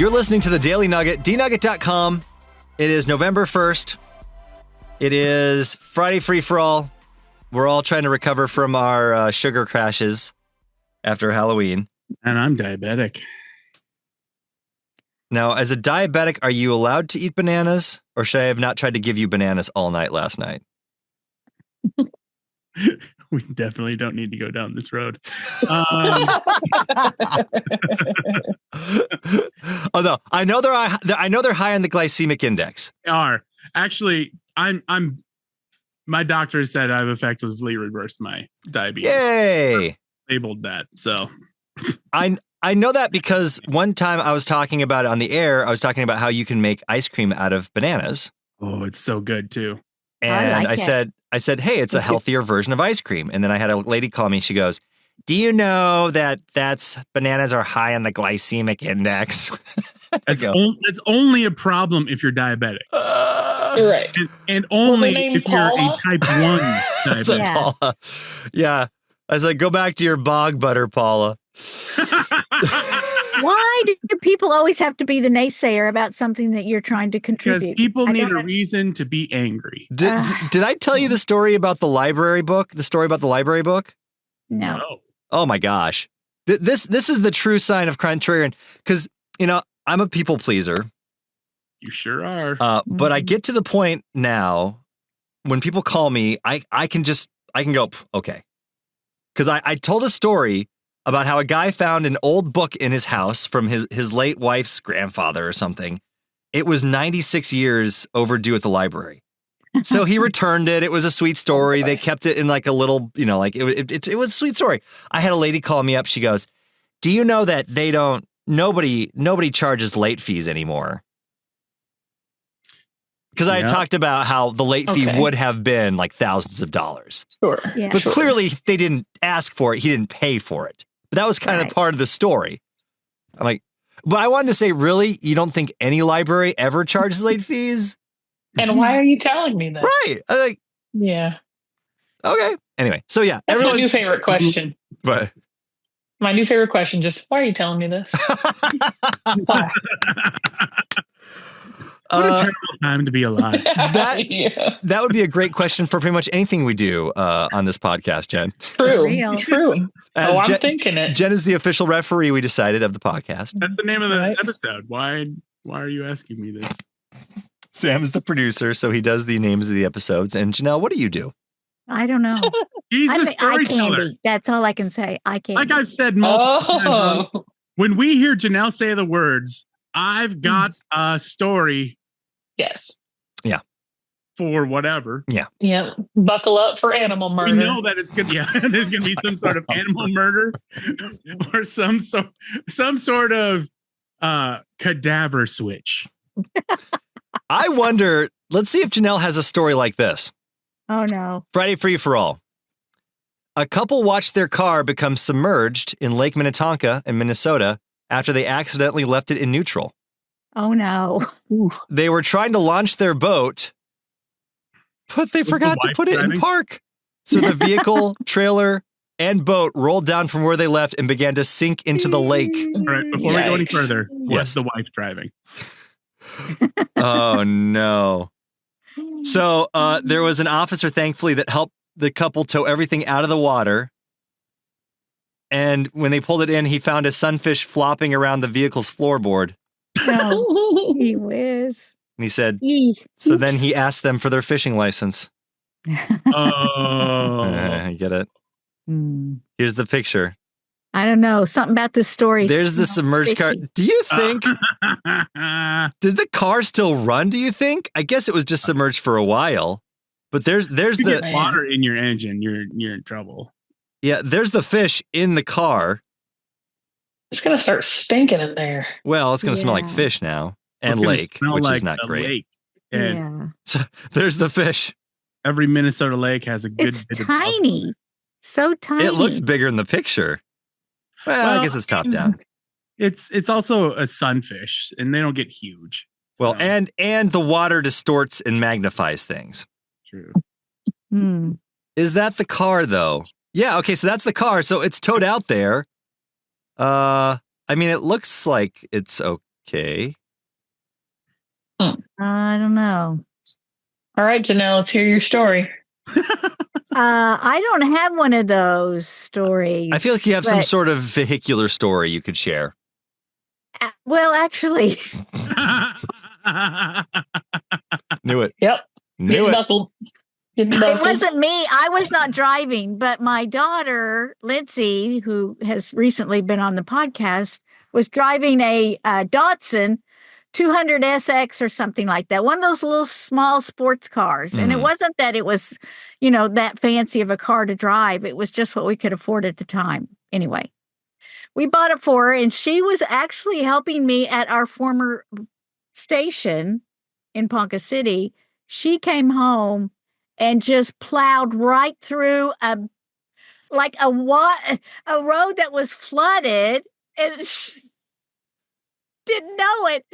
You're listening to the Daily Nugget, dnugget.com. It is November 1st. It is Friday Free For All. We're all trying to recover from our sugar crashes after Halloween. And I'm diabetic. Now, as a diabetic, are you allowed to eat bananas? Or should I have not tried to give you bananas all night last night? We definitely don't need to go down this road. Oh no, I know they're high on the glycemic index. They are. Actually, my doctor said I've effectively reversed my diabetes. Yay! Labeled that. So I know that because one time I was talking about it on the air. I was talking about how you can make ice cream out of bananas. Oh, it's so good too. And I said, hey, it's a healthier version of ice cream. And then I had a lady call me. She goes, do you know that bananas are high on the glycemic index? It's only a problem if you're diabetic. You're right. And only if you're a type 1 diabetic. Paula. Yeah. I said, go back to your bog butter, Paula. Why do people always have to be the naysayer about something that you're trying to contribute? Because people need a reason to be angry. Did I tell you the story about the library book? The story about the library book? No. Oh my gosh. This is the true sign of contrarian. Because, I'm a people pleaser. You sure are. But I get to the point now when people call me, I can go, okay. Because I told a story about how a guy found an old book in his house from his late wife's grandfather or something. It was 96 years overdue at the library. So he returned it. It was a sweet story. They kept it in like a little, it was a sweet story. I had a lady call me up. She goes, do you know that nobody charges late fees anymore? Because I had talked about how the late fee would have been like thousands of dollars. Sure. Yeah. But clearly they didn't ask for it. He didn't pay for it. But that was kind of part of the story. I'm like, but I wanted to say, really? You don't think any library ever charges late fees? And why are you telling me that? Right. I think. Yeah. Okay. Anyway, so yeah. That's my new favorite question. But my new favorite question, just why are you telling me this? Why? What a terrible time to be alive. That would be a great question for pretty much anything we do on this podcast, Jen. True. I'm thinking it. Jen is the official referee, we decided, of the podcast. That's the name of the episode. Why are you asking me this? Sam is the producer, so he does the names of the episodes. And Janelle, what do you do? I don't know. He's the storyteller. Candy. That's all I can say. I can't. Like I've said multiple times, when we hear Janelle say the words, I've got a story. Yes. Yeah. For whatever. Yeah. Yeah. Buckle up for animal murder. We know that it's good. Yeah. There's going to be some sort of animal murder or some sort of cadaver switch. I wonder, let's see if Janelle has a story like this. Oh, no. Friday Free For All. A couple watched their car become submerged in Lake Minnetonka in Minnesota after they accidentally left it in neutral. Oh, no. They were trying to launch their boat, but they forgot to put it in park. So the vehicle, trailer, and boat rolled down from where they left and began to sink into the lake. All right, before we go any further, was the wife driving? Oh, no. So there was an officer, thankfully, that helped the couple tow everything out of the water. And when they pulled it in, he found a sunfish flopping around the vehicle's floorboard. Oh, he whiz. And he said, so then he asked them for their fishing license. Oh. I get it. Here's the picture. I don't know. Something about this story. There's the submerged car. Do you think, did the car still run, do you think? I guess it was just submerged for a while. But there's you the get water in your engine, you're in trouble. Yeah, there's the fish in the car. It's going to start stinking in there. Well, it's going to smell like fish now. And lake, which is not great. Lake. And so there's the fish. Every Minnesota lake has a good It's tiny. So tiny. It looks bigger in the picture. Well, I guess it's top down. It's also a sunfish, and they don't get huge. Well, so. and the water distorts and magnifies things. True. Is that the car, though? Yeah, okay, so that's the car. So it's towed out there. I mean, it looks like it's Okay. I don't know. All right, Janelle, let's hear your story. I don't have one of those stories. I feel like you have some but- sort of vehicular story you could share. Well, actually, Knew it. Yep. Knew it. Buckled. Get it buckled. wasn't me. I was not driving, but my daughter, Lindsay, who has recently been on the podcast, was driving a Datsun 200 SX or something like that. One of those little small sports cars. And it Mhm. wasn't that it was, that fancy of a car to drive. It was just what we could afford at the time. Anyway, we bought it for her, and she was actually helping me at our former station in Ponca City. She came home and just plowed right through a road that was flooded, and she didn't know it.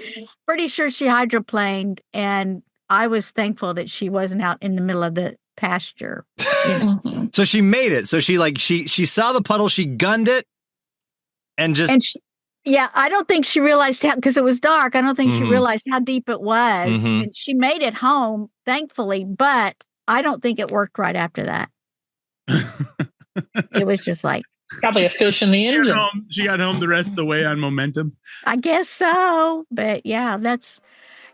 Pretty sure she hydroplaned, and I was thankful that she wasn't out in the middle of the pasture. Mhm. So she made it. So she she saw the puddle, she gunned it, and just And I don't think she realized how, because it was dark. I don't think she Mhm. realized how deep it was. Mhm. And she made it home, thankfully, but I don't think it worked right after that. It was just like, Probably a fish in the engine. She got home the rest of the way on momentum. I guess so. But yeah, that's,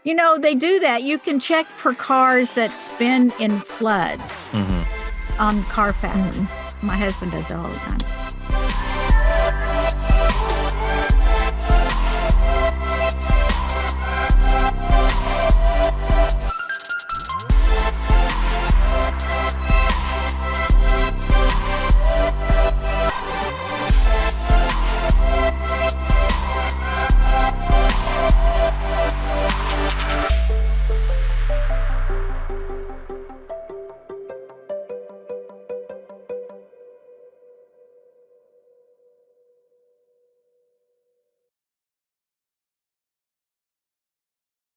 they do that. You can check for cars that's been in floods Mhm. on Carfax. My husband does it all the time.